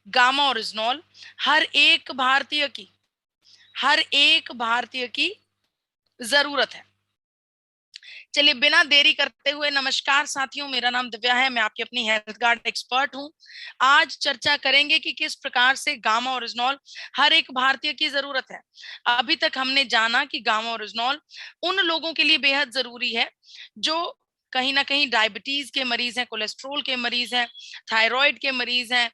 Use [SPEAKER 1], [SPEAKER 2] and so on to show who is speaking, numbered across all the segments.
[SPEAKER 1] Gamma oryzanol हर एक भारतीय की जरूरत है। चलिए बिना देरी करते हुए, नमस्कार साथियों, मेरा नाम दिव्या है, मैं आपकी अपनी हेल्थ गार्ड एक्सपर्ट हूं। आज चर्चा करेंगे कि किस प्रकार से गामा ओरिजिनॉल हर एक भारतीय की जरूरत है। अभी तक हमने जाना कि गामा ओरिजिनॉल उन लोगों के लिए बेहद जरूरी है जो कहीं ना कहीं डायबिटीज के मरीज हैं, कोलेस्ट्रोल के मरीज हैं, थायराइड के मरीज हैं,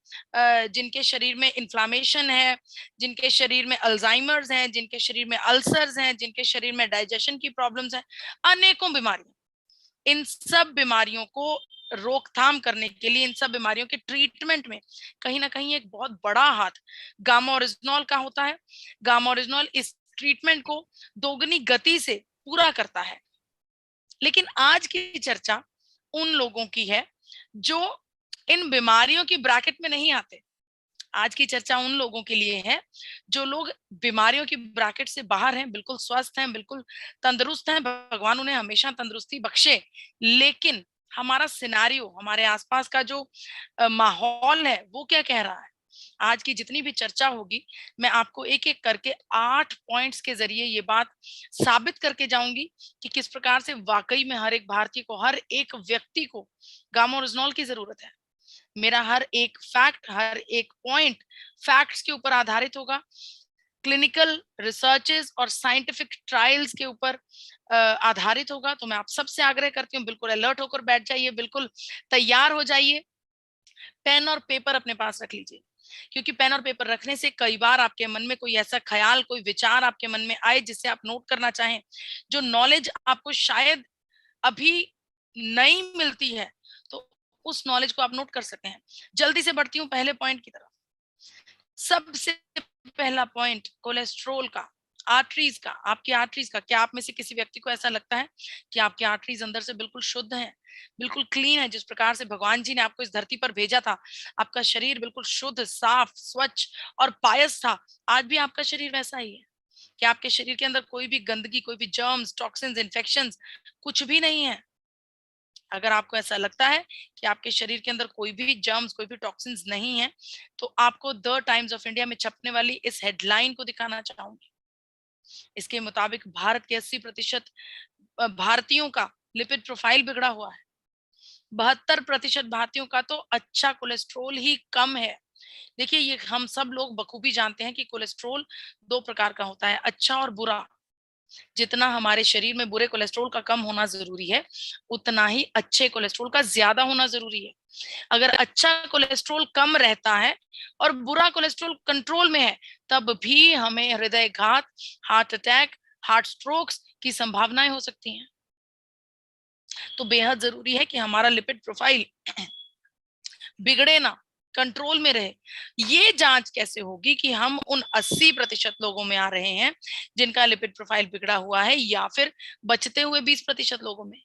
[SPEAKER 1] जिनके शरीर में इन्फ्लामेशन है, जिनके शरीर में अल्जाइमर्स हैं, जिनके शरीर में अल्सर्स हैं, जिनके शरीर में डाइजेशन की प्रॉब्लम्स हैं, अनेकों बीमारियां। इन सब बीमारियों को रोकथाम करने के लिए, इन सब बीमारियों के ट्रीटमेंट में कहीं ना कहीं एक बहुत बड़ा हाथ गामा ओरिजिनॉल का होता है। गामा ओरिजिनॉल इस ट्रीटमेंट को दोगुनी गति से पूरा करता है। लेकिन आज की चर्चा उन लोगों की है जो इन बीमारियों की ब्रैकेट में नहीं आते। आज की चर्चा उन लोगों के लिए है जो लोग बीमारियों की ब्रैकेट से बाहर हैं, बिल्कुल स्वस्थ हैं, बिल्कुल तंदुरुस्त हैं, भगवान उन्हें हमेशा तंदुरुस्ती बख्शे। लेकिन हमारा सिनारियो, हमारे आसपास का जो माहौल है, वो क्या कह रहा है। आज की जितनी भी चर्चा होगी, मैं आपको एक एक करके 8 पॉइंट्स के जरिए ये बात साबित करके जाऊंगी कि किस प्रकार से वाकई में हर एक भारतीय को, हर एक व्यक्ति को गामा ओरिजिनॉल की जरूरत है। मेरा हर एक फैक्ट, हर एक पॉइंट फैक्ट्स के ऊपर आधारित होगा, क्लिनिकल रिसर्चेस और साइंटिफिक ट्रायल्स के ऊपर आधारित होगा। तो मैं आप सबसे आग्रह करती हूँ, बिल्कुल अलर्ट होकर बैठ जाइए, बिल्कुल तैयार हो जाइए। पेन और पेपर अपने पास रख लीजिए, क्योंकि पेन और पेपर रखने से कई बार आपके मन में कोई ऐसा ख्याल, कोई विचार आपके मन में आए जिसे आप नोट करना चाहें, जो नॉलेज आपको शायद अभी नहीं मिलती है, तो उस नॉलेज को आप नोट कर सकते हैं। जल्दी से बढ़ती हूँ पहले पॉइंट की तरफ। सबसे पहला पॉइंट कोलेस्ट्रोल का, आर्टरीज का। आपकी आर्टरीज का, क्या आप में से किसी व्यक्ति को ऐसा लगता है कि आपकी आर्टरीज अंदर से बिल्कुल शुद्ध है, बिल्कुल क्लीन है, जिस प्रकार से भगवान जी ने आपको इस धरती पर भेजा था, आपका शरीर बिल्कुल शुद्ध, साफ, स्वच्छ और पायस था। आज भी आपका शरीर वैसा ही है? क्या आपके शरीर के अंदर कोई भी गंदगी, कोई भी जर्म्स, टॉक्सिन्स, इन्फेक्शंस कुछ भी नहीं है? अगर आपको ऐसा लगता है कि आपके शरीर के अंदर कोई भी जर्म्स, कोई भी टॉक्सिन्स नहीं है, तो आपको द टाइम्स ऑफ इंडिया में छपने वाली इस हेडलाइन को दिखाना चाहूंगी। इसके मुताबिक भारत के 80% भारतीयों का लिपिड प्रोफाइल बिगड़ा हुआ है। 72% भारतीयों का तो अच्छा कोलेस्ट्रोल ही कम है। देखिए, ये हम सब लोग बखूबी जानते हैं कि कोलेस्ट्रोल दो प्रकार का होता है, अच्छा और बुरा। जितना हमारे शरीर में बुरे कोलेस्ट्रॉल का कम होना जरूरी है, उतना ही अच्छे कोलेस्ट्रॉल का ज्यादा होना जरूरी है। अगर अच्छा कोलेस्ट्रॉल कम रहता है और बुरा कोलेस्ट्रॉल कंट्रोल में है, तब भी हमें हृदय घात, हार्ट अटैक, हार्ट स्ट्रोक्स की संभावनाएं हो सकती हैं। तो बेहद जरूरी है कि हमारा लिपिड प्रोफाइल बिगड़े ना, कंट्रोल में रहे। ये जांच कैसे होगी कि हम उन 80% लोगों में आ रहे हैं जिनका लिपिड प्रोफाइल बिगड़ा हुआ है, या फिर बचते हुए 20% लोगों में?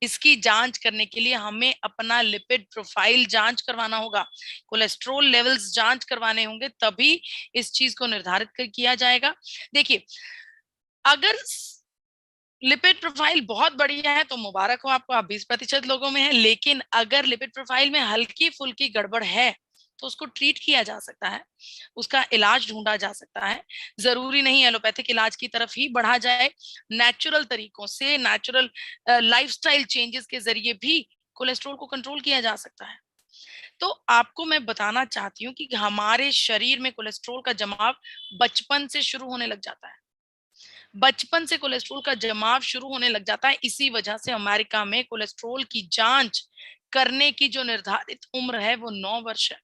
[SPEAKER 1] इसकी जांच करने के लिए हमें अपना लिपिड प्रोफाइल जांच करवाना होगा, कोलेस्ट्रोल लेवल्स जांच करवाने होंगे, तभी इस चीज को निर्धारित किया जाएगा। देखिए, अगर लिपिड प्रोफाइल बहुत बढ़िया है तो मुबारक हो आपको, आप 20% लोगों में हैं। लेकिन अगर लिपिड प्रोफाइल में हल्की फुल्की गड़बड़ है, तो उसको ट्रीट किया जा सकता है, उसका इलाज ढूंढा जा सकता है। जरूरी नहीं एलोपैथिक इलाज की तरफ ही बढ़ा जाए, नेचुरल तरीकों से, नेचुरल लाइफस्टाइल चेंजेस के जरिए भी कोलेस्ट्रॉल को कंट्रोल किया जा सकता है। तो आपको मैं बताना चाहती हूँ कि हमारे शरीर में कोलेस्ट्रॉल का जमाव बचपन से शुरू होने लग जाता है। बचपन से कोलेस्ट्रॉल का जमाव शुरू होने लग जाता है। इसी वजह से अमेरिका में कोलेस्ट्रॉल की जांच करने की जो निर्धारित उम्र है, वो 9 वर्ष है।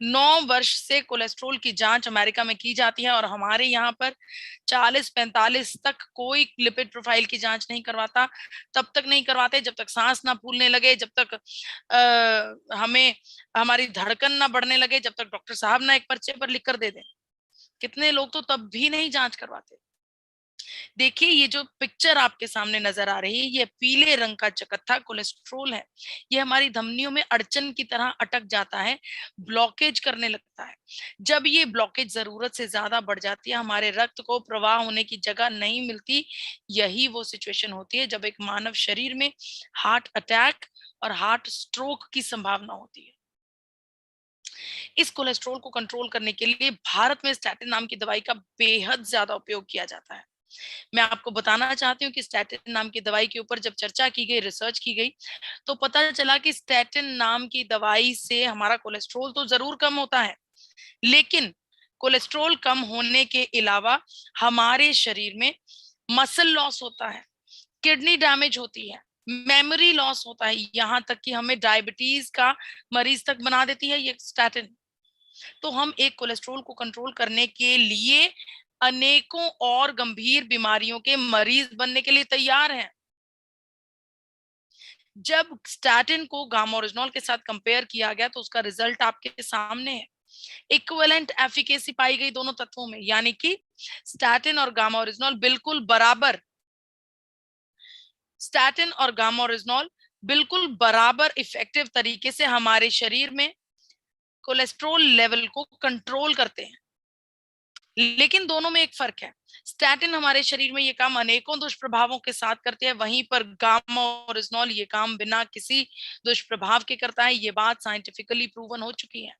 [SPEAKER 1] 9 वर्ष से कोलेस्ट्रॉल की जांच अमेरिका में की जाती है, और हमारे यहाँ पर 40-45 तक कोई लिपिड प्रोफाइल की जांच नहीं करवाता। तब तक नहीं करवाते जब तक सांस ना फूलने लगे, जब तक हमें हमारी धड़कन ना बढ़ने लगे, जब तक डॉक्टर साहब ना एक पर्चे पर लिख कर दे दें। कितने लोग तो तब भी नहीं जांच करवाते। देखिए, ये जो पिक्चर आपके सामने नजर आ रही है, ये पीले रंग का चकत्था कोलेस्ट्रोल है। ये हमारी धमनियों में अड़चन की तरह अटक जाता है, ब्लॉकेज करने लगता है। जब ये ब्लॉकेज जरूरत से ज्यादा बढ़ जाती है, हमारे रक्त को प्रवाह होने की जगह नहीं मिलती, यही वो सिचुएशन होती है जब एक मानव शरीर में हार्ट अटैक और हार्ट स्ट्रोक की संभावना होती है। इस कोलेस्ट्रॉल को कंट्रोल करने के लिए भारत में स्टैटिन नाम की दवाई का बेहद ज्यादा उपयोग किया जाता है। मैं आपको बताना चाहती हूँ कि स्टैटिन नाम की दवाई के ऊपर जब चर्चा की गई, रिसर्च की गई, तो पता चला कि स्टैटिन नाम की दवाई से हमारा कोलेस्ट्रॉल तो जरूर कम होता है, लेकिन कोलेस्ट्रॉल कम होने के अलावा हमारे शरीर में मसल लॉस होता है, किडनी डैमेज होती है, मेमोरी लॉस होता है, यहाँ तक कि हमें डायबिटीज का मरीज तक बना देती है ये स्टैटिन। तो हम एक कोलेस्ट्रॉल को कंट्रोल करने के लिए अनेकों और गंभीर बीमारियों के मरीज बनने के लिए तैयार हैं। जब स्टैटिन को गामा-ओरिजिनॉल के साथ कंपेयर किया गया तो उसका रिजल्ट आपके सामने है। इक्विवेलेंट एफिकेसी पाई गई दोनों तत्वों में, यानी कि स्टैटिन और गामा-ओरिजिनॉल बिल्कुल बराबर, स्टैटिन और गामा-ओरिजिनॉल बिल्कुल बराबर इफेक्टिव तरीके से हमारे शरीर में कोलेस्ट्रॉल लेवल को कंट्रोल करते हैं। लेकिन दोनों में एक फर्क है, स्टैटिन हमारे शरीर में ये काम अनेकों दुष्प्रभावों के साथ करते हैं, वहीं पर गामा ओरिजिनॉल ये काम बिना किसी दुष्प्रभाव के करता है। ये बात साइंटिफिकली प्रूवन हो चुकी है।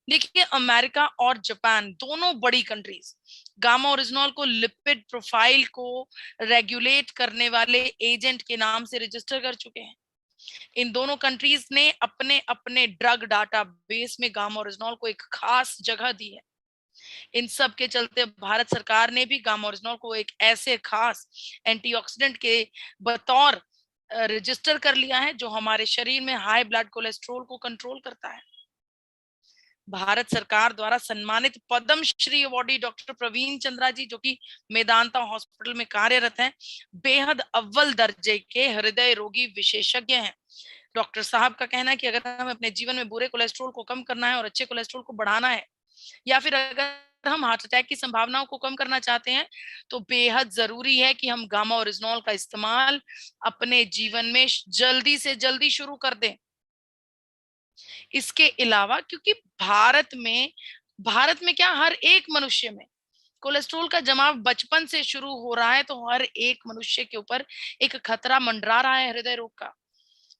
[SPEAKER 1] देखिए, अमेरिका और जापान दोनों बड़ी कंट्रीज गामा ओरिजिनॉल को लिपिड प्रोफाइल को रेगुलेट करने वाले एजेंट के नाम से रजिस्टर कर चुके हैं। इन दोनों कंट्रीज ने अपने अपने ड्रग डाटा बेस में गामा ओरिजिनॉल को एक खास जगह दी है। इन सब के चलते भारत सरकार ने भी गामा ओरिजिनॉल को एक ऐसे खास एंटीऑक्सीडेंट के बतौर रजिस्टर कर लिया है जो हमारे शरीर में हाई ब्लड कोलेस्ट्रॉल को कंट्रोल करता है। भारत सरकार द्वारा सम्मानित पद्म श्री अवार्डी डॉक्टर प्रवीण चंद्रा जी, जो कि मेदांता हॉस्पिटल में कार्यरत हैं, बेहद अव्वल दर्जे के हृदय रोगी विशेषज्ञ हैं। डॉक्टर साहब का कहना है कि अगर हमें अपने जीवन में बुरे कोलेस्ट्रॉल को कम करना है और अच्छे कोलेस्ट्रॉल को बढ़ाना है, या फिर अगर हम हार्ट अटैक की संभावनाओं को कम करना चाहते हैं, तो बेहद जरूरी है कि हम गामा ओरिजिनॉल का इस्तेमाल अपने जीवन में जल्दी से जल्दी शुरू कर दें। इसके अलावा क्योंकि भारत में क्या, हर एक मनुष्य में कोलेस्ट्रॉल का जमाव बचपन से शुरू हो रहा है, तो हर एक मनुष्य के ऊपर एक खतरा मंडरा रहा है हृदय रोग का।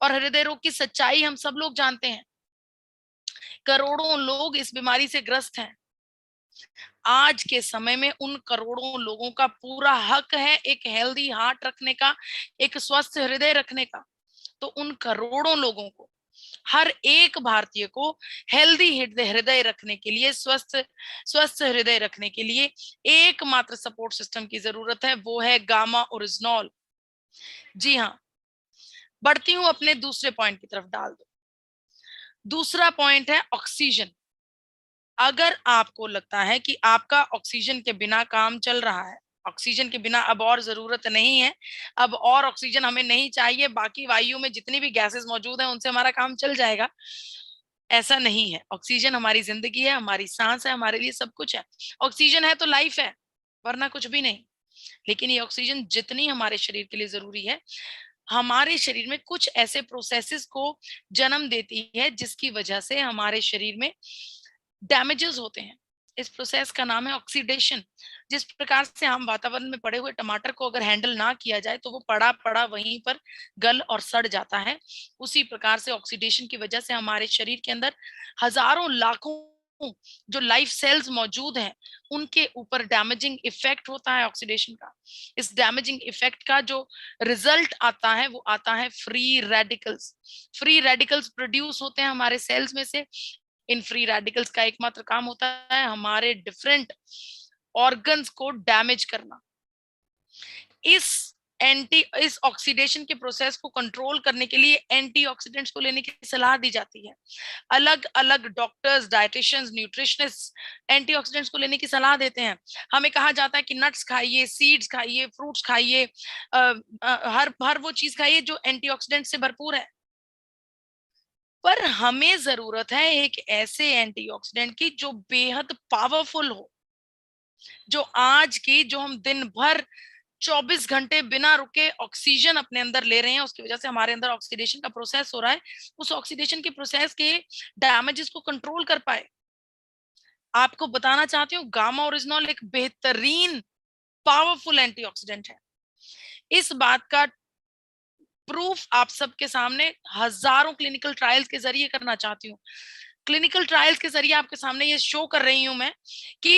[SPEAKER 1] और हृदय रोग की सच्चाई हम सब लोग जानते हैं, करोड़ों लोग इस बीमारी से ग्रस्त हैं। आज के समय में उन करोड़ों लोगों का पूरा हक है एक हेल्दी हार्ट रखने का, एक स्वस्थ हृदय रखने का। तो उन करोड़ों लोगों को, हर एक भारतीय को हेल्दी हृदय रखने के लिए, स्वस्थ स्वस्थ हृदय रखने के लिए एकमात्र सपोर्ट सिस्टम की जरूरत है, वो है गामा ओरिजिनॉल। जी हाँ, बढ़ती हूं अपने दूसरे पॉइंट की तरफ, डाल दो। दूसरा पॉइंट है ऑक्सीजन। अगर आपको लगता है कि आपका ऑक्सीजन के बिना काम चल रहा है, ऑक्सीजन के बिना अब और जरूरत नहीं है, अब और ऑक्सीजन हमें नहीं चाहिए, बाकी वायु में जितनी भी गैसेस मौजूद हैं उनसे हमारा काम चल जाएगा, ऐसा नहीं है। ऑक्सीजन हमारी जिंदगी है, हमारी सांस है, हमारे लिए सब कुछ है। ऑक्सीजन है तो लाइफ है, वरना कुछ भी नहीं। लेकिन ये ऑक्सीजन जितनी हमारे शरीर के लिए जरूरी है, हमारे शरीर में कुछ ऐसे प्रोसेसेस को जन्म देती है जिसकी वजह से हमारे शरीर में डैमेजेस होते हैं। इस प्रोसेस का नाम है ऑक्सीडेशन। जिस प्रकार से हम वातावरण में पड़े हुए टमाटर को अगर हैंडल ना किया जाए तो वो पड़ा पड़ा वहीं पर गल और सड़ जाता है, उसी प्रकार से ऑक्सीडेशन की वजह से हमारे शरीर के अंदर हजारों लाखों जो लाइफ सेल्स मौजूद हैं उनके ऊपर डैमेजिंग इफेक्ट होता है ऑक्सीडेशन का। इस डैमेजिंग इफेक्ट का जो रिजल्ट आता है वो आता है free radicals. Free radicals produce होते हैं हमारे सेल्स में से। इन फ्री रेडिकल्स का एकमात्र काम होता है हमारे डिफरेंट ऑर्गन्स को डैमेज करना। इस ऑक्सीडेशन के प्रोसेस को कंट्रोल करने के लिए एंटीऑक्सीडेंट्स को लेने की सलाह दी जाती है। अलग अलग डॉक्टर्स, डाइटिशियंस, न्यूट्रिशनिस्ट एंटीऑक्सीडेंट्स को लेने की सलाह देते हैं। हमें कहा जाता है कि नट्स खाइए, सीड्स खाइए, फ्रूट्स खाइए, हर वो चीज खाइए जो एंटीऑक्सीडेंट से भरपूर है। पर हमें जरूरत है एक ऐसे एंटीऑक्सीडेंट की जो बेहद पावरफुल हो, जो आज की, जो हम दिन भर 24 घंटे बिना रुके ऑक्सीजन अपने अंदर ले रहे हैं, उसकी वजह से हमारे अंदर ऑक्सीडेशन का प्रोसेस हो रहा है, उस ऑक्सीडेशन के प्रोसेस के डैमेजेस को कंट्रोल कर पाए। आपको बताना चाहती हूँ, गामा ओरिजिनॉल एक बेहतरीन पावरफुल एंटीऑक्सीडेंट है। इस बात का प्रूफ आप सबके सामने हजारों क्लिनिकल ट्रायल्स के जरिए करना चाहती हूँ। क्लिनिकल ट्रायल्स के जरिए आपके सामने ये शो कर रही हूं मैं कि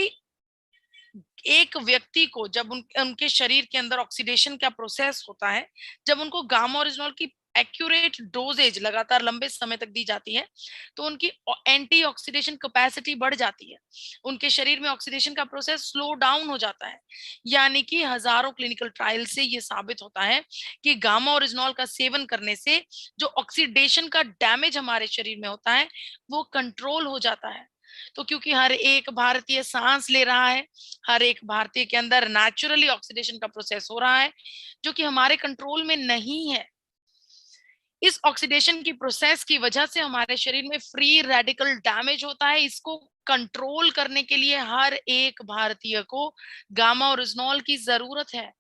[SPEAKER 1] एक व्यक्ति को जब उनके शरीर के अंदर ऑक्सीडेशन का प्रोसेस होता है, जब उनको गामा ओरिजिनॉल की एक्यूरेट डोजेज लगातार लंबे समय तक दी जाती है, तो उनकी एंटी ऑक्सीडेशन कैपेसिटी बढ़ जाती है, उनके शरीर में ऑक्सीडेशन का प्रोसेस स्लो डाउन हो जाता है। यानी कि हजारों क्लिनिकल ट्रायल से ये साबित होता है कि गामा ओरिजिनॉल का सेवन करने से जो ऑक्सीडेशन का डैमेज हमारे शरीर में होता है वो कंट्रोल हो जाता है। तो क्योंकि हर एक भारतीय सांस ले रहा है, हर एक भारतीय के अंदर नेचुरली ऑक्सीडेशन का प्रोसेस हो रहा है जो कि हमारे कंट्रोल में नहीं है। इस ऑक्सीडेशन की प्रोसेस की वजह से हमारे शरीर में फ्री रेडिकल डैमेज होता है। इसको कंट्रोल करने के लिए हर एक भारतीय को गामा ओरिजिनॉल की जरूरत है।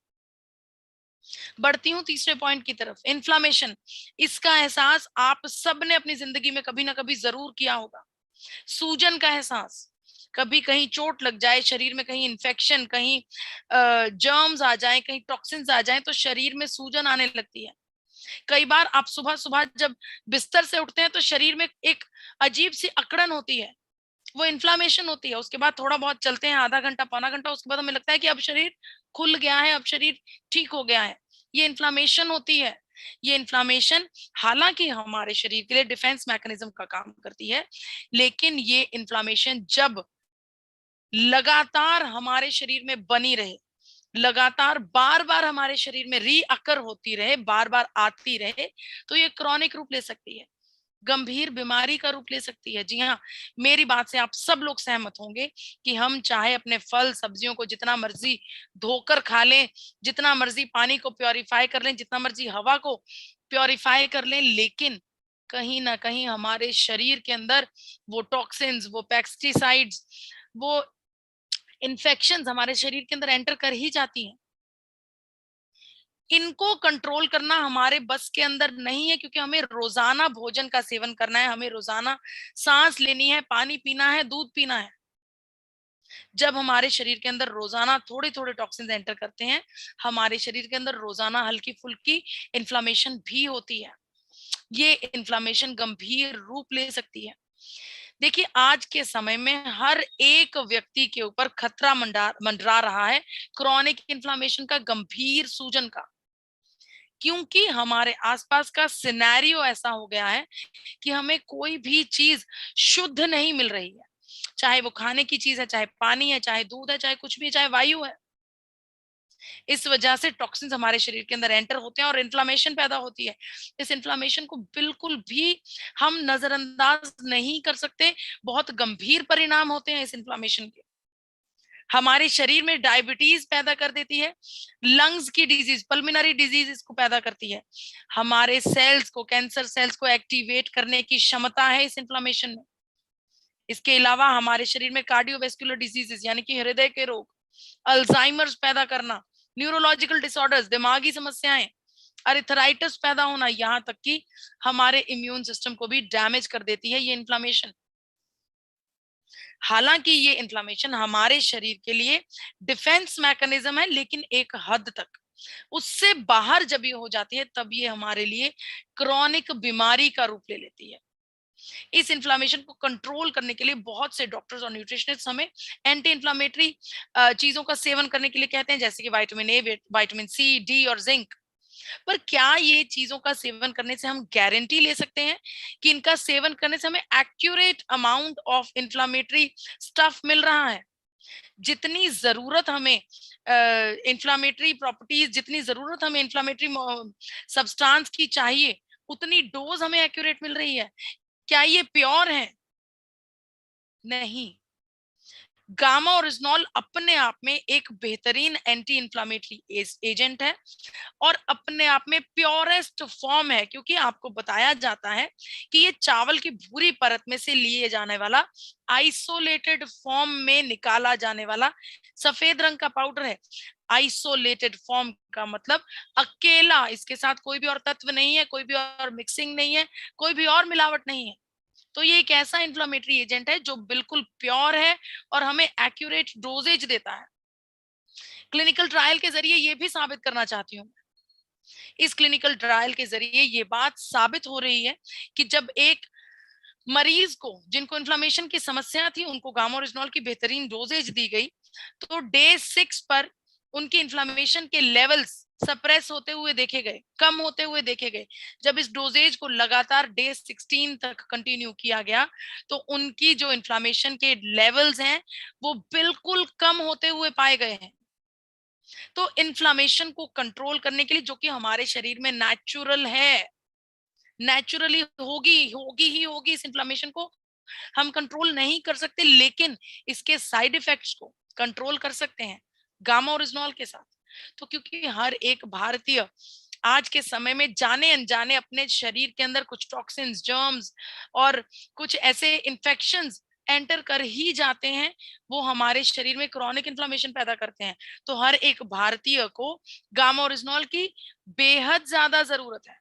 [SPEAKER 1] बढ़ती हूँ तीसरे पॉइंट की तरफ, इन्फ्लामेशन। इसका एहसास आप सब ने अपनी जिंदगी में कभी ना कभी जरूर किया होगा। सूजन का एहसास, कभी कहीं चोट लग जाए शरीर में, कहीं इन्फेक्शन, कहीं जर्म्स आ जाए, कहीं टॉक्सिन्स आ जाए तो शरीर में सूजन आने लगती है। कई बार आप सुबह सुबह जब बिस्तर से उठते हैं तो शरीर में एक अजीब सी अकड़न होती है, वो इन्फ्लामेशन होती है। उसके बाद थोड़ा बहुत चलते हैं, आधा घंटा पौना घंटा, उसके बाद हमें लगता है कि अब शरीर खुल गया है, अब शरीर ठीक हो गया है। ये इन्फ्लामेशन होती है। ये इन्फ्लामेशन हालांकि हमारे शरीर के लिए डिफेंस मैकेनिज्म का काम करती है, लेकिन ये इन्फ्लामेशन जब लगातार हमारे शरीर में बनी रहे, लगातार बार बार हमारे शरीर में रीअकर होती रहे, बार बार आती रहे, तो ये क्रॉनिक रूप ले सकती है, गंभीर बीमारी का रूप ले सकती है। जी हाँ, मेरी बात से आप सब लोग सहमत होंगे कि हम चाहे अपने फल सब्जियों को जितना मर्जी धोकर खा लें, जितना मर्जी पानी को प्योरीफाई कर लें, जितना मर्जी हवा को प्योरीफाई कर लें, लेकिन कहीं ना कहीं हमारे शरीर के अंदर वो टॉक्सिन्स, वो पेस्टिसाइड्स, वो इन्फेक्शंस हमारे शरीर के अंदर एंटर कर ही जाती हैं। इनको कंट्रोल करना हमारे बस के अंदर नहीं है, क्योंकि हमें रोजाना भोजन का सेवन करना है, हमें रोजाना सांस लेनी है, पानी पीना है, दूध पीना है। जब हमारे शरीर के अंदर रोजाना थोड़े थोड़े टॉक्सिन्स एंटर करते हैं, हमारे शरीर के अंदर रोजाना हल्की फुल्की इन्फ्लामेशन भी होती है। ये इन्फ्लामेशन गंभीर रूप ले सकती है। देखिए, आज के समय में हर एक व्यक्ति के ऊपर खतरा मंडरा रहा है क्रॉनिक इन्फ्लामेशन का, गंभीर सूजन का, क्योंकि हमारे आसपास का सिनेरियो ऐसा हो गया है कि हमें कोई भी चीज शुद्ध नहीं मिल रही है। चाहे वो खाने की चीज है, चाहे पानी है, चाहे दूध है, चाहे कुछ भी, चाहे वायु है। इस वजह से टॉक्सिन्स हमारे शरीर के अंदर एंटर होते हैं और इन्फ्लामेशन पैदा होती है। इस इन्फ्लामेशन को बिल्कुल भी हम नजरअंदाज नहीं कर सकते। बहुत गंभीर परिणाम होते हैं इस इन्फ्लामेशन के। हमारे शरीर में डायबिटीज पैदा कर देती है, लंग्स की डिजीज, पल्मिनरी डिजीज इसको पैदा करती है। हमारे सेल्स को, कैंसर सेल्स को एक्टिवेट करने की क्षमता है इस इन्फ्लामेशन में। इसके अलावा हमारे शरीर में कार्डियोवेस्कुलर डिजीजेस यानी कि हृदय के रोग, अल्जाइमर्स पैदा करना, न्यूरोलॉजिकल डिसऑर्डर्स, दिमागी समस्याएं, अरिथराइटिस पैदा होना, यहाँ तक कि हमारे इम्यून सिस्टम को भी डैमेज कर देती है ये इन्फ्लामेशन। हालांकि ये इन्फ्लामेशन हमारे शरीर के लिए डिफेंस मैकेनिज्म है, लेकिन एक हद तक। उससे बाहर जब ये हो जाती है तब ये हमारे लिए क्रॉनिक बीमारी का रूप ले लेती है। इस इन्फ्लामेशन को कंट्रोल करने के लिए बहुत से डॉक्टर्स और न्यूट्रिशनिस्ट हमें एंटी इन्फ्लामेटरी चीजों का सेवन करने के लिए कहते हैं, जैसे कि vitamin A, vitamin C, D और जिंक। पर क्या ये चीजों का सेवन करने से हम गारंटी ले सकते हैं कि इनका सेवन करने से हमें accurate amount of inflammatory stuff मिल रहा है? जितनी जरूरत हमें इन्फ्लामेटरी प्रॉपर्टीज, जितनी जरूरत हमें इन्फ्लामेटरी सब्सटेंस की चाहिए, उतनी डोज हमें एक्यूरेट मिल रही है? क्या ये प्योर है? नहीं। गामा ओरिजिनॉल अपने आप में एक बेहतरीन एंटी इन्फ्लामेटरी एजेंट है और अपने आप में प्योरेस्ट फॉर्म है, क्योंकि आपको बताया जाता है कि ये चावल की भूरी परत में से लिए जाने वाला, आइसोलेटेड फॉर्म में निकाला जाने वाला सफेद रंग का पाउडर है। आइसोलेटेड फॉर्म का मतलब अकेला, इसके साथ कोई भी और तत्व नहीं है, कोई भी और मिक्सिंग नहीं है, कोई भी और मिलावट नहीं है। तो ये एक ऐसा इन्फ्लामेटरी एजेंट है जो बिल्कुल प्योर है और हमें एक्यूरेट डोजेज देता है। क्लिनिकल ट्रायल के जरिए ये भी साबित करना चाहती हूँ। इस क्लिनिकल ट्रायल के जरिए ये बात साबित हो रही है कि जब एक मरीज को जिनको इन्फ्लेमेशन की समस्या थी उनको गामा ओरिजिनॉल की बेहतरीन डोजेज दी गई, तो डे 6 पर उनकी इन्फ्लेमेशन के लेवल्स सप्रेस होते हुए देखे गए, कम होते हुए देखे गए। जब इस डोजेज को लगातार डे 16 तक कंटिन्यू किया गया तो उनकी जो इन्फ्लेमेशन के लेवल्स हैं वो बिल्कुल कम होते हुए पाए गए हैं। तो इन्फ्लेमेशन को कंट्रोल करने के लिए, जो कि हमारे शरीर में नेचुरल है, नेचुरली होगी होगी ही होगी, इस इन्फ्लेमेशन को हम कंट्रोल नहीं कर सकते, लेकिन इसके साइड इफेक्ट्स को कंट्रोल कर सकते हैं गामा ओरिजिनॉल के साथ। तो क्योंकि हर एक भारतीय आज के समय में जाने अनजाने अपने शरीर के अंदर कुछ टॉक्सिन्स, जर्म्स और कुछ ऐसे इंफेक्शंस एंटर कर ही जाते हैं, वो हमारे शरीर में क्रॉनिक इन्फ्लेमेशन पैदा करते हैं। तो हर एक भारतीय को गामा ओरिजिनॉल की बेहद ज्यादा जरूरत है।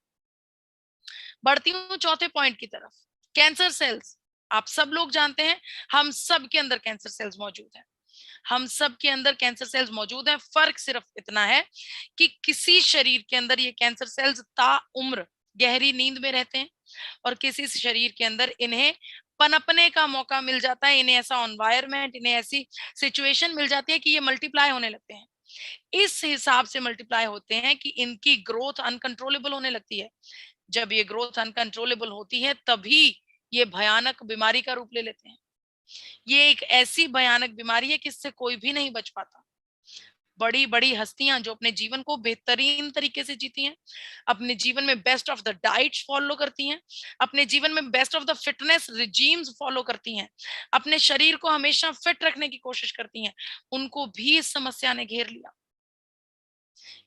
[SPEAKER 1] बढ़ती हूँ चौथे पॉइंट की तरफ, कैंसर सेल्स। आप सब लोग जानते हैं हम सब के अंदर कैंसर सेल्स मौजूद हैं, हम सब के अंदर कैंसर सेल्स मौजूद हैं। फर्क सिर्फ इतना है कि किसी शरीर के अंदर ये कैंसर सेल्स ताउम्र गहरी नींद में रहते हैं और किसी शरीर के अंदर इन्हें पनपने का मौका मिल जाता है, इन्हें ऐसा एनवायरनमेंट, इन्हें ऐसी सिचुएशन मिल जाती है कि ये मल्टीप्लाई होने लगते हैं। इस हिसाब से मल्टीप्लाई होते हैं कि इनकी ग्रोथ अनकंट्रोलेबल होने लगती है। जब ये ग्रोथ अनकंट्रोलेबल होती है तभी ये भयानक बीमारी का रूप ले लेते हैं। ये एक ऐसी भयानक बीमारी है कि इससे कोई भी नहीं बच पाता। बड़ी बड़ी हस्तियां जो अपने जीवन को बेहतरीन तरीके से जीती हैं, अपने जीवन में best of the diets follow करती हैं, अपने जीवन में best of the fitness regimes follow करती हैं, अपने शरीर को हमेशा फिट रखने की कोशिश करती हैं, उनको भी इस समस्या ने घेर लिया।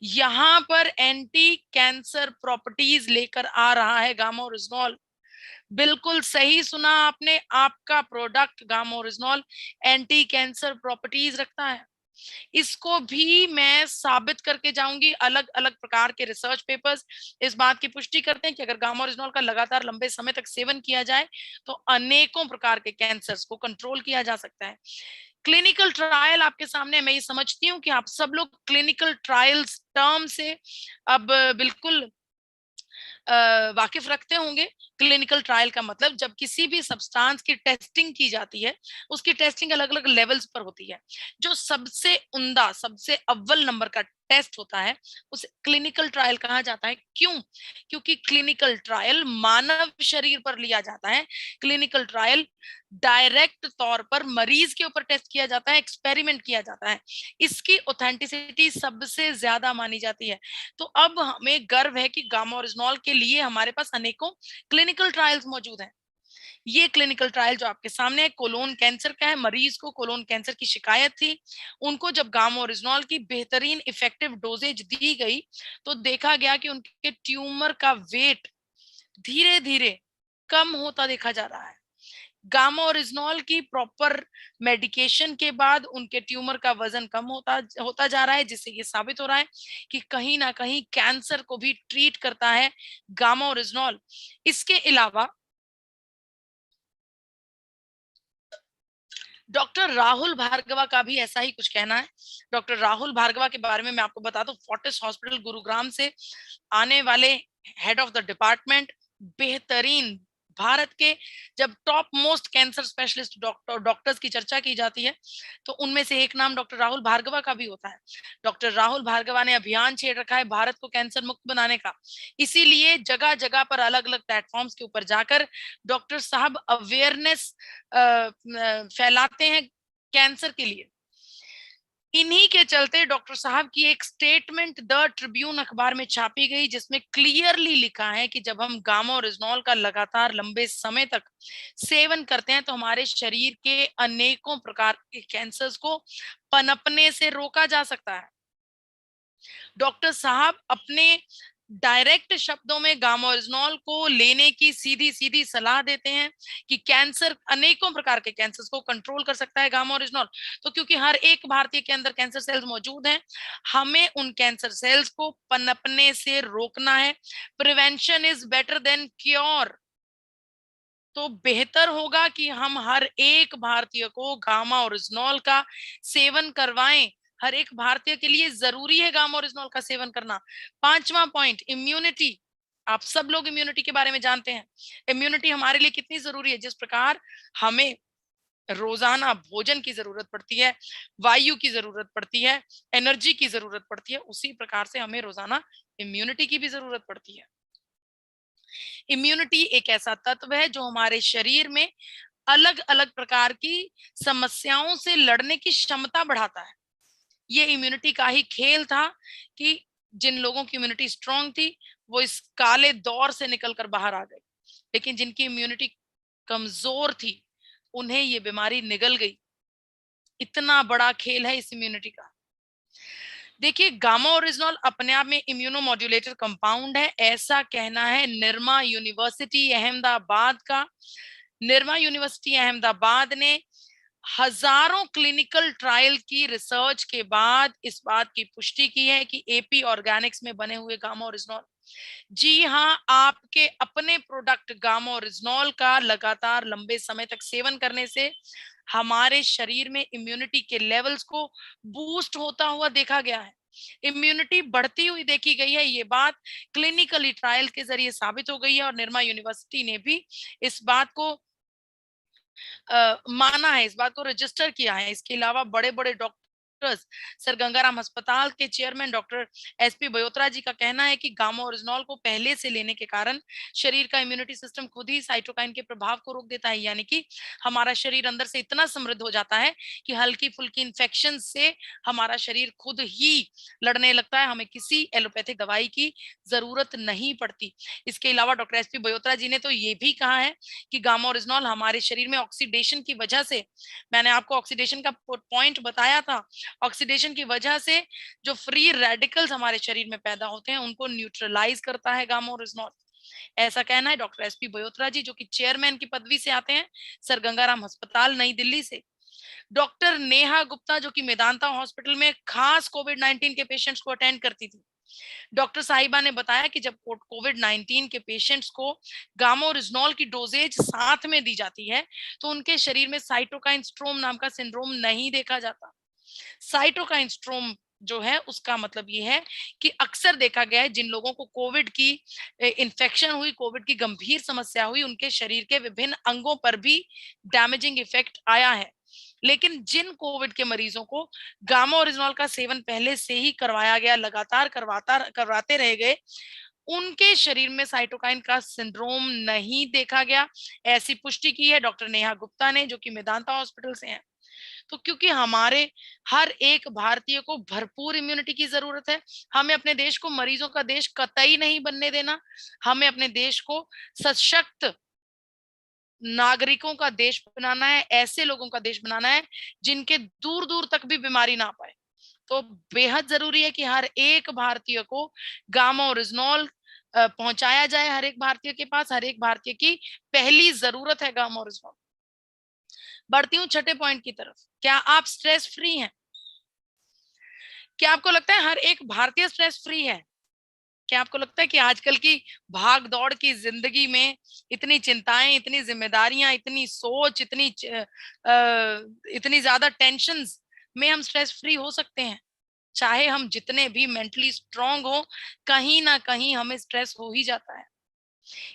[SPEAKER 1] यहां पर एंटी कैंसर प्रॉपर्टीज लेकर आ रहा है गामा ओरिजिनॉल। बिल्कुल सही सुना आपने, आपका product gamma oryzanol anti cancer properties रखता है। इसको भी मैं साबित करके जाऊंगी। अलग अलग प्रकार के रिसर्च पेपर्स इस बात की पुष्टि करते हैं कि अगर गामा ओरिजिनॉल का लगातार लंबे समय तक सेवन किया जाए तो अनेकों प्रकार के कैंसर्स को कंट्रोल किया जा सकता है। क्लिनिकल ट्रायल आपके सामने, मैं ये समझती हूँ कि आप सब लोग क्लिनिकल ट्रायल्स टर्म से अब बिल्कुल वाकिफ रखते होंगे। क्लिनिकल ट्रायल का मतलब जब किसी भी सब्सटेंस की टेस्टिंग की जाती है, उसकी टेस्टिंग अलग अलग लेवल्स पर होती है। जो सबसे उम्दा, सबसे अव्वल नंबर का टेस्ट होता है उसे क्लिनिकल ट्रायल कहा जाता है। क्यों? क्योंकि क्लिनिकल ट्रायल मानव शरीर पर लिया जाता है। क्लिनिकल ट्रायल डायरेक्ट तौर पर मरीज के ऊपर टेस्ट किया जाता है, एक्सपेरिमेंट किया जाता है। इसकी ऑथेंटिसिटी सबसे ज्यादा मानी जाती है। तो अब हमें गर्व है कि गामा ओरिजिनॉल के लिए हमारे पास अनेकों क्लिनिकल ट्रायल्स मौजूद हैं। ये क्लिनिकल ट्रायल जो आपके सामने है, कोलोन कैंसर का है। मरीज को कोलोन कैंसर की शिकायत थी, उनको जब गामा ओरिजिनॉल की बेहतरीन इफेक्टिव डोजेज दी गई तो देखा गया कि उनके ट्यूमर का वेट धीरे धीरे कम होता देखा जा रहा है। गामा ओरिजिनॉल की प्रॉपर मेडिकेशन के बाद उनके ट्यूमर का वजन कम होता होता जा रहा है, जिससे ये साबित हो रहा है कि कहीं ना कहीं कैंसर को भी ट्रीट करता है गामा ओरिजिनॉल। इसके अलावा डॉक्टर राहुल भार्गवा का भी ऐसा ही कुछ कहना है। डॉक्टर राहुल भार्गवा के बारे में मैं आपको बता दूं, फोर्टिस हॉस्पिटल गुरुग्राम से आने वाले हेड ऑफ द डिपार्टमेंट, बेहतरीन भारत के जब top most cancer specialist doctors की चर्चा की जाती है तो उनमें से एक नाम डॉक्टर राहुल भार्गवा का भी होता है। डॉक्टर राहुल भार्गवा ने अभियान छेड़ रखा है भारत को कैंसर मुक्त बनाने का। इसीलिए जगह जगह पर अलग अलग प्लेटफॉर्म्स के ऊपर जाकर डॉक्टर साहब अवेयरनेस फैलाते हैं कैंसर के लिए। इन्हीं के चलते डॉक्टर साहब की एक स्टेटमेंट द ट्रिब्यून अखबार में छापी गई जिसमें क्लियरली लिखा है कि जब हम गामा ओरिजिनॉल का लगातार लंबे समय तक सेवन करते हैं तो हमारे शरीर के अनेकों प्रकार के कैंसर्स को पनपने से रोका जा सकता है। डॉक्टर साहब अपने डायरेक्ट शब्दों में गामा ओरिजिनॉल को लेने की सीधी सीधी सलाह देते हैं कि कैंसर, अनेकों प्रकार के कैंसर को कंट्रोल कर सकता है गामा ओरिजिनॉल। तो क्योंकि हर एक भारतीय के अंदर कैंसर सेल्स मौजूद हैं, हमें उन कैंसर सेल्स को पनपने से रोकना है। Prevention is better than cure. तो बेहतर होगा कि हम हर एक भारतीय को गामा ओरिजिनॉल का सेवन करवाएं। हर एक भारतीय के लिए जरूरी है गामा ओरिजिनॉल का सेवन करना। पांचवा पॉइंट, इम्यूनिटी। आप सब लोग इम्यूनिटी के बारे में जानते हैं। इम्यूनिटी हमारे लिए कितनी जरूरी है। जिस प्रकार हमें रोजाना भोजन की जरूरत पड़ती है, वायु की जरूरत पड़ती है, एनर्जी की जरूरत पड़ती है, उसी प्रकार से हमें रोजाना इम्यूनिटी की भी जरूरत पड़ती है। इम्यूनिटी एक ऐसा तत्व है जो हमारे शरीर में अलग अलग प्रकार की समस्याओं से लड़ने की क्षमता बढ़ाता है। ये इम्यूनिटी का ही खेल था कि जिन लोगों की इम्यूनिटी स्ट्रांग थी वो इस काले दौर से निकलकर बाहर आ गए, लेकिन जिनकी इम्यूनिटी कमजोर थी उन्हें ये बीमारी निगल गई। इतना बड़ा खेल है इस इम्यूनिटी का। देखिए, गामा ओरिजिनॉल अपने आप में इम्यूनोमॉड्यूलेटर कंपाउंड है, ऐसा कहना है निरमा यूनिवर्सिटी अहमदाबाद का। निरमा यूनिवर्सिटी अहमदाबाद ने हजारों क्लिनिकल ट्रायल की रिसर्च के बाद इस बात की पुष्टि की है कि एपी ऑर्गेनिक्स में बने हुए गामा ओरिजिनॉल, जी हाँ, आपके अपने प्रोडक्ट गामा ओरिजिनॉल का लगातार लंबे समय तक सेवन करने से हमारे शरीर में इम्यूनिटी के लेवल्स को बूस्ट होता हुआ देखा गया है। इम्यूनिटी बढ़ती हुई देखी गई है। ये बात क्लिनिकली ट्रायल के जरिए साबित हो गई है और निरमा यूनिवर्सिटी ने भी इस बात को माना है, इस बात को रजिस्टर किया है। इसके अलावा बड़े बड़े डॉक्टर्स, सर गंगाराम अस्पताल के चेयरमैन डॉक्टर एसपी बयोत्रा जी का कहना है कि गामा ओरिजिनॉल को पहले से लेने के कारण शरीर का इम्यूनिटी सिस्टम खुद ही साइटोकाइन के प्रभाव को रोक देता है, यानी कि हमारा शरीर अंदर से इतना समृद्ध हो जाता है कि हल्की फुल्की इन्फेक्शन से हमारा शरीर खुद ही लड़ने लगता है, हमें किसी एलोपैथिक दवाई की जरूरत नहीं पड़ती। इसके अलावा डॉक्टर एसपी बयोत्रा जी ने तो ये भी कहा है कि गामा ओरिजिनॉल हमारे शरीर में ऑक्सीडेशन की वजह से, मैंने आपको ऑक्सीडेशन का पॉइंट बताया था, ऑक्सीडेशन की वजह से जो फ्री रेडिकल्स हमारे शरीर में पैदा होते हैं उनको न्यूट्रलाइज करता है गामा ओरिजिनॉल। ऐसा कहना है डॉक्टर एसपी बयोत्रा जी, जो कि चेयरमैन की पदवी से आते हैं सर गंगाराम अस्पताल नई दिल्ली से। डॉक्टर नेहा गुप्ता, जो कि मेदांता हॉस्पिटल में खास कोविड 19 के पेशेंट्स को अटेंड करती थी, डॉक्टर साहिबा ने बताया कि जब कोविड 19 के पेशेंट्स को गामा ओरिजिनॉल की डोजेज साथ में दी जाती है तो उनके शरीर में साइटोकाइन स्ट्रोम नाम का सिंड्रोम नहीं देखा जाता। साइटोकाइन स्ट्रोम जो है उसका मतलब ये है कि अक्सर देखा गया है जिन लोगों को कोविड की इन्फेक्शन हुई, कोविड की गंभीर समस्या हुई, उनके शरीर के विभिन्न अंगों पर भी डैमेजिंग इफेक्ट आया है। लेकिन जिन कोविड के मरीजों को गामा ओरिजिनॉल का सेवन पहले से ही करवाया गया, लगातार करवाते रह गए, उनके शरीर में साइटोकाइन का सिंड्रोम नहीं देखा गया। ऐसी पुष्टि की है डॉक्टर नेहा गुप्ता ने, जो कि मेदांता हॉस्पिटल से हैं। तो क्योंकि हमारे हर एक भारतीय को भरपूर इम्यूनिटी की जरूरत है, हमें अपने देश को मरीजों का देश कतई नहीं बनने देना। हमें अपने देश को सशक्त नागरिकों का देश बनाना है, ऐसे लोगों का देश बनाना है जिनके दूर दूर तक भी बीमारी ना पाए। तो बेहद जरूरी है कि हर एक भारतीय को गामा ओरिजिनॉल पहुंचाया जाए, हर एक भारतीय के पास। हर एक भारतीय की पहली जरूरत है गामा ओरिजिनॉल। बढ़ती हूँ छठे पॉइंट की तरफ। क्या आप स्ट्रेस फ्री हैं? क्या आपको लगता है हर एक भारतीय स्ट्रेस फ्री है? क्या आपको लगता है कि आजकल की भाग दौड़ की जिंदगी में इतनी चिंताएं, इतनी जिम्मेदारियां, इतनी सोच, इतनी ज्यादा टेंशन्स में हम स्ट्रेस फ्री हो सकते हैं? चाहे हम जितने भी मेंटली स्ट्रांग हो, कहीं ना कहीं हमें स्ट्रेस हो ही जाता है।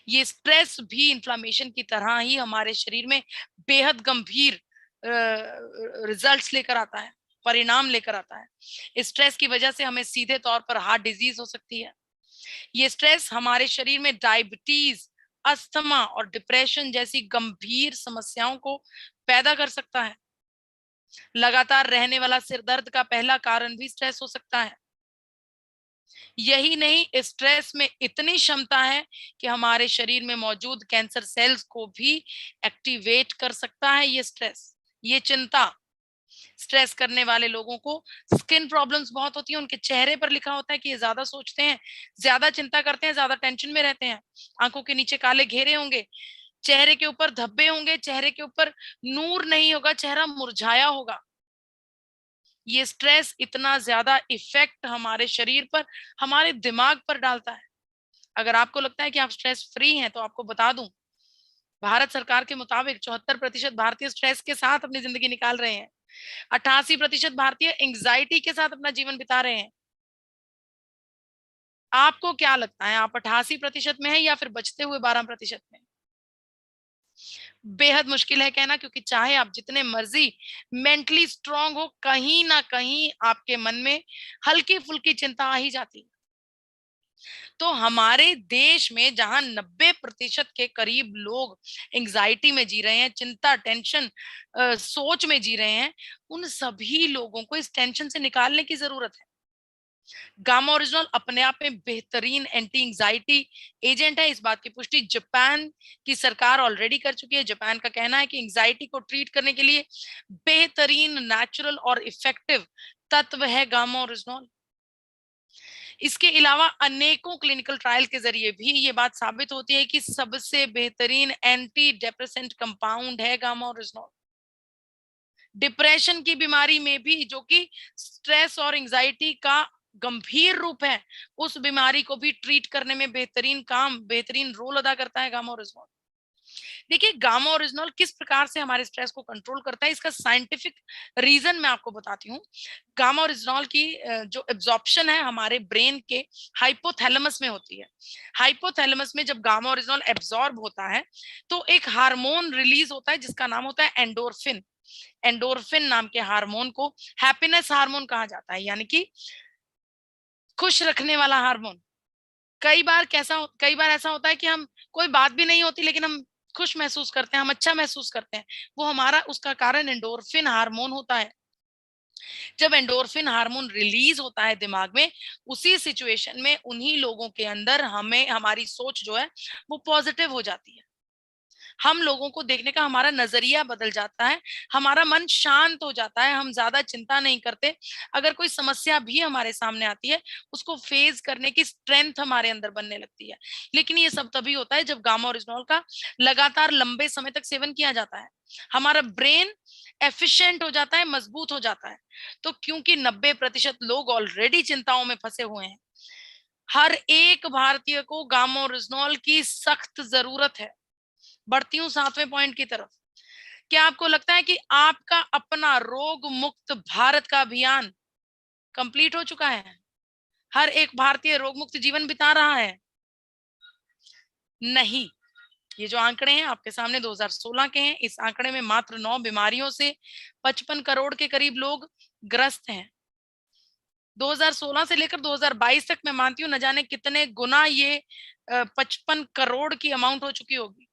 [SPEAKER 1] ये स्ट्रेस भी इन्फ्लामेशन की तरह ही हमारे शरीर में बेहद गंभीर रिजल्ट्स लेकर आता है, परिणाम लेकर आता है। स्ट्रेस की वजह से हमें सीधे तौर पर हार्ट डिजीज हो सकती है। ये स्ट्रेस हमारे शरीर में डायबिटीज, अस्थमा और डिप्रेशन जैसी गंभीर समस्याओं को पैदा कर सकता है। लगातार रहने वाला सिर दर्द का पहला कारण भी स्ट्रेस हो सकता है। यही नहीं, स्ट्रेस में इतनी क्षमता है कि हमारे शरीर में मौजूद कैंसर सेल्स को भी एक्टिवेट कर सकता है। ये स्ट्रेस, ये चिंता, स्ट्रेस करने वाले लोगों को स्किन प्रॉब्लम्स बहुत होती है। उनके चेहरे पर लिखा होता है कि ये ज्यादा सोचते हैं, ज्यादा चिंता करते हैं, ज्यादा टेंशन में रहते हैं। आंखों के नीचे काले घेरे होंगे, चेहरे के ऊपर धब्बे होंगे, चेहरे के ऊपर नूर नहीं होगा, चेहरा मुरझाया होगा। ये स्ट्रेस इतना ज्यादा इफेक्ट हमारे शरीर पर, हमारे दिमाग पर डालता है। अगर आपको लगता है कि आप स्ट्रेस फ्री हैं तो आपको बता दूं, भारत सरकार के मुताबिक 74% भारतीय स्ट्रेस के साथ अपनी जिंदगी निकाल रहे हैं। 88% भारतीय एंग्जाइटी के साथ अपना जीवन बिता रहे हैं। आपको क्या लगता है, आप 88% में है या फिर बचते हुए 12% में? बेहद मुश्किल है कहना, क्योंकि चाहे आप जितने मर्जी मेंटली स्ट्रांग हो, कहीं ना कहीं आपके मन में हल्की फुल्की चिंता आ ही जाती है। तो हमारे देश में जहां 90% के करीब लोग एंजाइटी में जी रहे हैं, चिंता, टेंशन, सोच में जी रहे हैं, उन सभी लोगों को इस टेंशन से निकालने की जरूरत है। गामा ओरिजिनल अपने आप में बेहतरीन एंटी एंजाइटी एजेंट है। इस बात की पुष्टि जापान की सरकार ऑलरेडी कर चुकी है। जापान का कहना है कि एंजाइटी को ट्रीट करने के लिए बेहतरीन, नेचुरल और इफेक्टिव तत्व है गामा ओरिजिनल। इसके अलावा अनेकों क्लिनिकल ट्रायल के जरिए भी ये बात साबित होती है कि सबसे बेहतरीन एंटी डिप्रेसेंट कंपाउंड है गामा ओरिजिनल। डिप्रेशन की बीमारी में भी, जो कि स्ट्रेस और एंजाइटी का गंभीर रूप है, उस बीमारी को भी ट्रीट करने में बेहतरीन रोल अदा करता है गामा ओरिजिनल। देखिए, गामा ओरिजिनल किस प्रकार से हमारे स्ट्रेस को कंट्रोल करता है, इसका साइंटिफिक रीजन मैं आपको बताती हूँ। गामा ओरिजिनल की जो एब्जॉर्प्शन है हमारे ब्रेन के हाइपोथैलेमस में होती है। हाइपोथैलेमस में जब गामा ओरिजिनल एब्जॉर्ब होता है तो एक हार्मोन रिलीज होता है जिसका नाम होता है एंडोर्फिन। एंडोर्फिन नाम के हार्मोन को हैप्पीनेस हार्मोन कहा जाता है, यानी कि खुश रखने वाला हार्मोन। कई बार ऐसा होता है कि हम कोई बात भी नहीं होती लेकिन हम खुश महसूस करते हैं, हम अच्छा महसूस करते हैं। वो हमारा उसका कारण एंडोर्फिन हार्मोन होता है। जब एंडोर्फिन हार्मोन रिलीज होता है दिमाग में, उसी सिचुएशन में उन्हीं लोगों के अंदर हमें हमारी सोच जो है वो पॉजिटिव हो जाती है। हम लोगों को देखने का हमारा नजरिया बदल जाता है, हमारा मन शांत हो जाता है, हम ज्यादा चिंता नहीं करते। अगर कोई समस्या भी हमारे सामने आती है, उसको फेस करने की स्ट्रेंथ हमारे अंदर बनने लगती है। लेकिन ये सब तभी होता है जब गामा ओरिजिनल का लगातार लंबे समय तक सेवन किया जाता है। हमारा ब्रेन एफिशिएंट हो जाता है, मजबूत हो जाता है। तो क्योंकि 90% लोग ऑलरेडी चिंताओं में फंसे हुए हैं, हर एक भारतीय को गामा ओरिजिनल की सख्त जरूरत है। बढ़ती हूँ 7वें पॉइंट की तरफ। क्या आपको लगता है कि आपका अपना रोग मुक्त भारत का अभियान कंप्लीट हो चुका है? हर एक भारतीय रोग मुक्त जीवन बिता रहा है? नहीं। ये जो आंकड़े हैं आपके सामने 2016 के हैं। इस आंकड़े में मात्र 9 बीमारियों से 55 करोड़ के करीब लोग ग्रस्त हैं। 2016 से लेकर 2022 तक मैं मानती हूँ न जाने कितने गुना ये 55 करोड़ की अमाउंट हो चुकी होगी।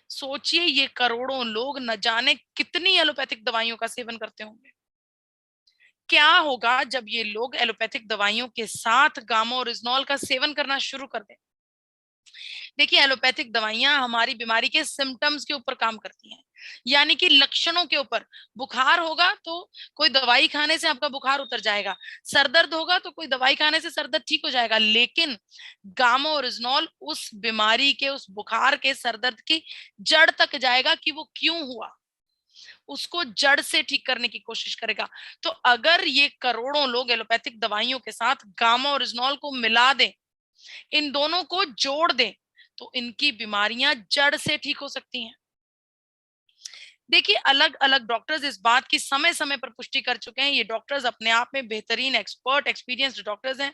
[SPEAKER 1] सोचिए, ये करोड़ों लोग न जाने कितनी एलोपैथिक दवाइयों का सेवन करते होंगे। क्या होगा जब ये लोग एलोपैथिक दवाइयों के साथ गामा ओरिजिनल का सेवन करना शुरू कर दें? देखिए, एलोपैथिक दवाइयां हमारी बीमारी के सिम्टम्स के ऊपर काम करती हैं, यानी कि लक्षणों के ऊपर। बुखार होगा तो कोई दवाई खाने से आपका बुखार उतर जाएगा, सर दर्द होगा तो कोई दवाई खाने से सर दर्द ठीक हो जाएगा। लेकिन गामा ओरिजिनल उस बीमारी के, उस बुखार के, सर दर्द की जड़ तक जाएगा कि वो क्यों हुआ, उसको जड़ से ठीक करने की कोशिश करेगा। तो अगर ये करोड़ों लोग एलोपैथिक दवाइयों के साथ गामा ओरिजिनल को मिला दें, इन दोनों को जोड़ दें, तो इनकी बीमारियां जड़ से ठीक हो सकती हैं। देखिए, अलग अलग डॉक्टर्स इस बात की समय समय पर पुष्टि कर चुके हैं। ये डॉक्टर्स अपने आप में बेहतरीन, एक्सपर्ट, एक्सपीरियंस्ड डॉक्टर्स हैं।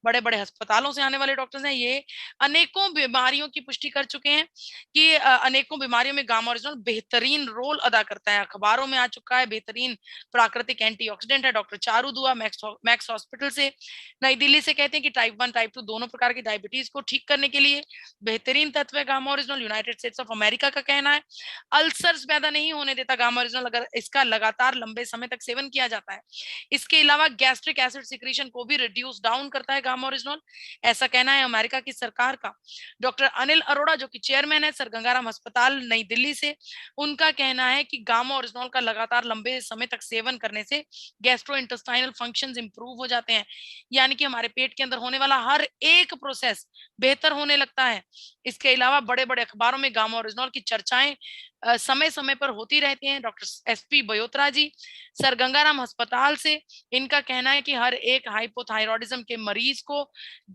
[SPEAKER 1] बड़े बड़े अस्पतालों से आने वाले डॉक्टर्स हैं। ये अनेकों बीमारियों की पुष्टि कर चुके हैं कि अनेकों बीमारियों में गामा ओरिजिनल बेहतरीन रोल अदा करता है। अखबारों में आ चुका है, बेहतरीन प्राकृतिक एंटीऑक्सीडेंट है। डॉक्टर चारू दुआ मैक्स हॉस्पिटल से नई दिल्ली से कहते हैं कि टाइप 1 टाइप 2 दोनों प्रकार की डायबिटीज को ठीक करने के लिए बेहतरीन तत्व है gamma original. United states of America का कहना है अल्सर्स पैदा नहीं होने देता गामा ओरिजिनल अगर इसका लगातार लंबे समय तक सेवन किया जाता है। इसके अलावा गैस्ट्रिक एसिड सिक्रीशन को भी रिड्यूस डाउन करता है गामा ओरिजिनल, ऐसा कहना है अमेरिका की सरकार का। डॉक्टर अनिल अरोड़ा जो कि चेयरमैन है सर गंगाराम अस्पताल नई दिल्ली से, उनका कहना है कि गामा ओरिजिनल का लगातार लंबे समय तक सेवन करने से गैस्ट्रो इंटेस्टाइनल फंक्शंस इंप्रूव हो जाते हैं, यानी कि हमारे पेट के अंदर होने वाला हर एक प्रोसेस बेहतर होने लगता है। इसके अलावा बड़े बड़े अखबारों में गामा ओरिजिनल की चर्चाएं समय समय पर होती रहती हैं। डॉक्टर एसपी बयोत्रा जी सर गंगाराम अस्पताल से, इनका कहना है कि हर एक हाइपोथायरॉयडिज्म के मरीज को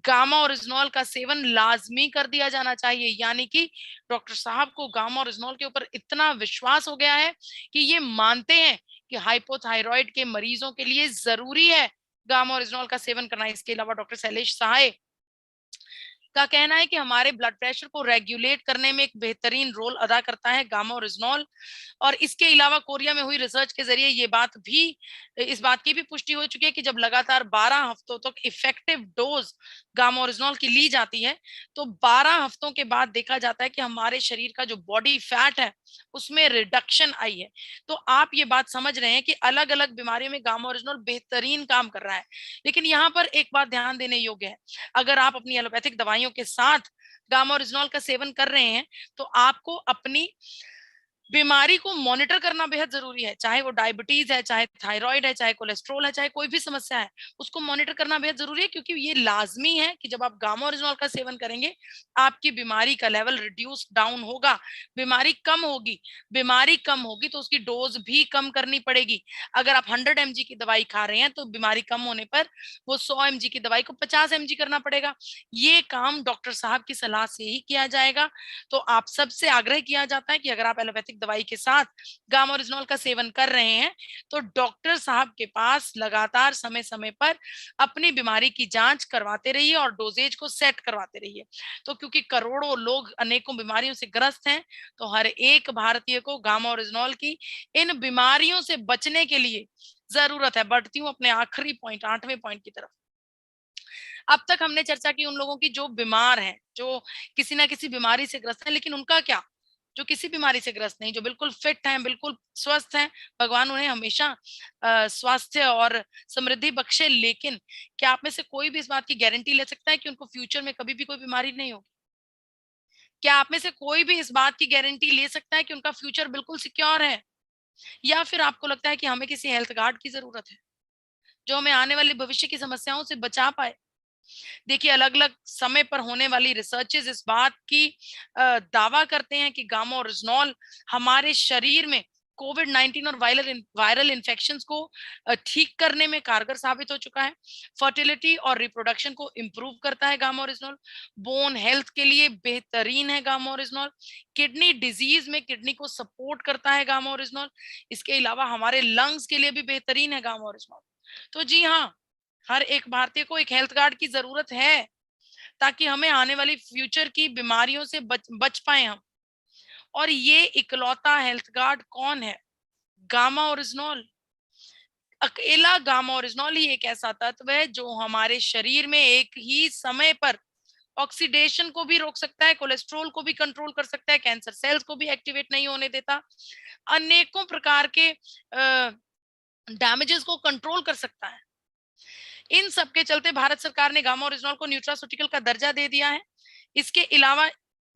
[SPEAKER 1] गामा ओरिजिनल का सेवन लाजमी कर दिया जाना चाहिए, यानी कि डॉक्टर साहब को गामा ओरिजिनल के ऊपर इतना विश्वास हो गया है कि ये मानते हैं कि हाइपोथायरॉयड के मरीजों के लिए जरूरी है गामा ओरिजिनल का सेवन करना। इसके अलावा डॉक्टर शैलेश सहाय का कहना है कि हमारे ब्लड प्रेशर को रेगुलेट करने में एक बेहतरीन रोल अदा करता है गामा ओरिजिनॉल। और इसके अलावा कोरिया में हुई रिसर्च के जरिए इस बात की भी पुष्टि हो चुकी है कि जब लगातार 12 हफ्तों तक इफेक्टिव डोज गामा ओरिजिनॉल की ली जाती है तो 12 हफ्तों के बाद देखा जाता है कि हमारे शरीर का जो बॉडी फैट है उसमें रिडक्शन आई है। तो आप ये बात समझ रहे हैं कि अलग अलग बीमारियों में गामा ओरिजिनॉल बेहतरीन काम कर रहा है। लेकिन यहाँ पर एक बात ध्यान देने योग्य है, अगर आप अपनी एलोपैथिक दवाइयों के साथ गामा ओरिजिनॉल का सेवन कर रहे हैं तो आपको अपनी बीमारी को मॉनिटर करना बेहद जरूरी है। चाहे वो डायबिटीज है, चाहे थायराइड है, चाहे कोलेस्ट्रॉल है, चाहे कोई भी समस्या है, उसको मॉनिटर करना बेहद जरूरी है, क्योंकि ये लाजमी है कि जब आप गामा ओरिजिनॉल का सेवन करेंगे आपकी बीमारी का लेवल रिड्यूस डाउन होगा, बीमारी कम होगी तो उसकी डोज भी कम करनी पड़ेगी। अगर आप 100 mg की दवाई खा रहे हैं तो बीमारी कम होने पर वो 100 mg की दवाई को 50 mg करना पड़ेगा। ये काम डॉक्टर साहब की सलाह से ही किया जाएगा। तो आप सबसे आग्रह किया जाता है कि अगर आप एलोपैथिक दवाई के साथ गामा ओरिजिनॉल का सेवन कर रहे हैं तो डॉक्टर साहब के पास लगातार समय समय पर अपनी बीमारी की जांच करवाते रहिए और डोजेज को सेट करवाते रहिए। तो क्योंकि करोड़ों लोग अनेकों बीमारियों से ग्रस्त हैं तो हर एक भारतीय को गामा ओरिजिनॉल की इन बीमारियों से बचने के लिए जरूरत है। बढ़ती हूँ अपने आखिरी पॉइंट, 8वें पॉइंट की तरफ। अब तक हमने चर्चा की उन लोगों की जो बीमार हैं, जो किसी ना किसी बीमारी से ग्रस्त हैं, लेकिन उनका क्या, जो किसी बीमारी से ग्रस्त नहीं, जो बिल्कुल फिट हैं, बिल्कुल स्वस्थ हैं, भगवान उन्हें हमेशा स्वास्थ्य और समृद्धि बख्शे। लेकिन क्या आप में से कोई भी इस बात की गारंटी ले सकता है कि उनको फ्यूचर में कभी भी कोई बीमारी नहीं होगी? क्या आप में से कोई भी इस बात की गारंटी ले सकता है कि उनका फ्यूचर बिल्कुल सिक्योर है? या फिर आपको लगता है कि हमें किसी हेल्थ गार्ड की जरूरत है जो हमें आने वाले भविष्य की समस्याओं से बचा पाए? देखिए, अलग-अलग समय पर होने वाली रिसर्चेस इस बात की दावा करते हैं कि गामा ओरिजिनॉल हमारे शरीर में कोविड-19 और वायरल इन्फेक्शंस को ठीक करने में कारगर साबित हो चुका है। फर्टिलिटी और रिप्रोडक्शन को इम्प्रूव करता है गामा ओरिजिनॉल। बोन हेल्थ के लिए बेहतरीन है गामा ओरिजिनॉल। किडनी डिजीज में किडनी को सपोर्ट करता है गामा ओरिजिनॉल। इसके अलावा हमारे लंग्स के लिए भी बेहतरीन है गामा ओरिजिनॉल। तो जी हाँ, हर एक भारतीय को एक हेल्थ गार्ड की जरूरत है ताकि हमें आने वाली फ्यूचर की बीमारियों से बच पाए हम। और ये इकलौता हेल्थ गार्ड कौन है? Gamma oryzanol. अकेला गामा ओरिजिनॉल ही एक ऐसा तत्व है जो हमारे शरीर में एक ही समय पर ऑक्सीडेशन को भी रोक सकता है, कोलेस्ट्रॉल को भी कंट्रोल कर सकता है, कैंसर सेल्स को भी एक्टिवेट नहीं होने देता, अनेकों प्रकार के डैमेजेस को कंट्रोल कर सकता है। इन सब के चलते भारत सरकार ने गामा ओरिजिनॉल को न्यूट्रास्यूटिकल का दर्जा दे दिया है। इसके अलावा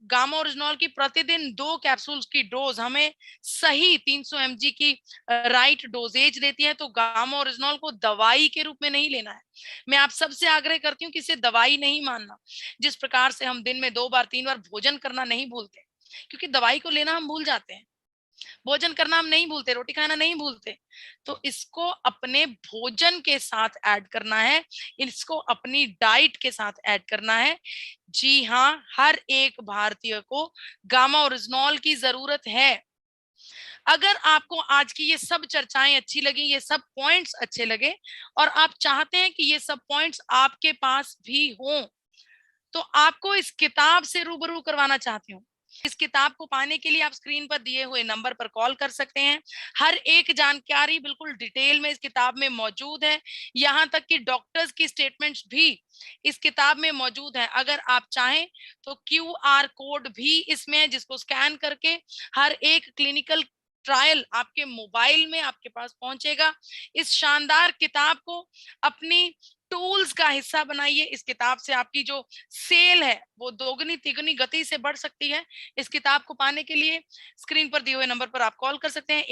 [SPEAKER 1] गामा ओरिजिनॉल की प्रतिदिन 2 कैप्सूल्स की डोज हमें सही 300 mg की राइट डोजेज देती है। तो गामा ओरिजिनॉल को दवाई के रूप में नहीं लेना है। मैं आप सबसे आग्रह करती हूँ कि इसे दवाई नहीं मानना। जिस प्रकार से हम दिन में 2 बार 3 बार भोजन करना नहीं भूलते, क्योंकि दवाई को लेना हम भूल जाते हैं। भोजन करना हम नहीं भूलते, रोटी खाना नहीं भूलते। तो इसको अपने भोजन के साथ ऐड करना है, इसको अपनी डाइट के साथ ऐड करना है। जी हाँ, हर एक भारतीय को गामा ओरिजिनॉल की जरूरत है। अगर आपको आज की ये सब चर्चाएं अच्छी लगी, ये सब पॉइंट्स अच्छे लगे और आप चाहते हैं कि ये सब पॉइंट्स आपके पास भी हों, तो आपको इस किताब से रूबरू करवाना चाहती हूँ। इस किताब को पाने के लिए आप स्क्रीन पर दिए हुए नंबर पर कॉल कर सकते हैं। हर एक जानकारी बिल्कुल डिटेल में इस किताब में मौजूद है। यहाँ तक कि डॉक्टर्स की स्टेटमेंट्स भी इस किताब में मौजूद है। अगर आप चाहें तो QR कोड भी इसमें है, जिसको स्कैन करके हर एक क्लिनिकल ट्रायल आपके मोबाइल में आपके पास पहुंचेगा। इस शानदार किताब को अपनी टूल्स का हिस्सा बनाइए। इस किताब से आपकी जो सेल है वो दोगुनी तिगुनी गति से बढ़ सकती है। इस किताब को पाने के लिए स्क्रीन पर दिए हुए नंबर पर आप कॉल कर सकते हैं।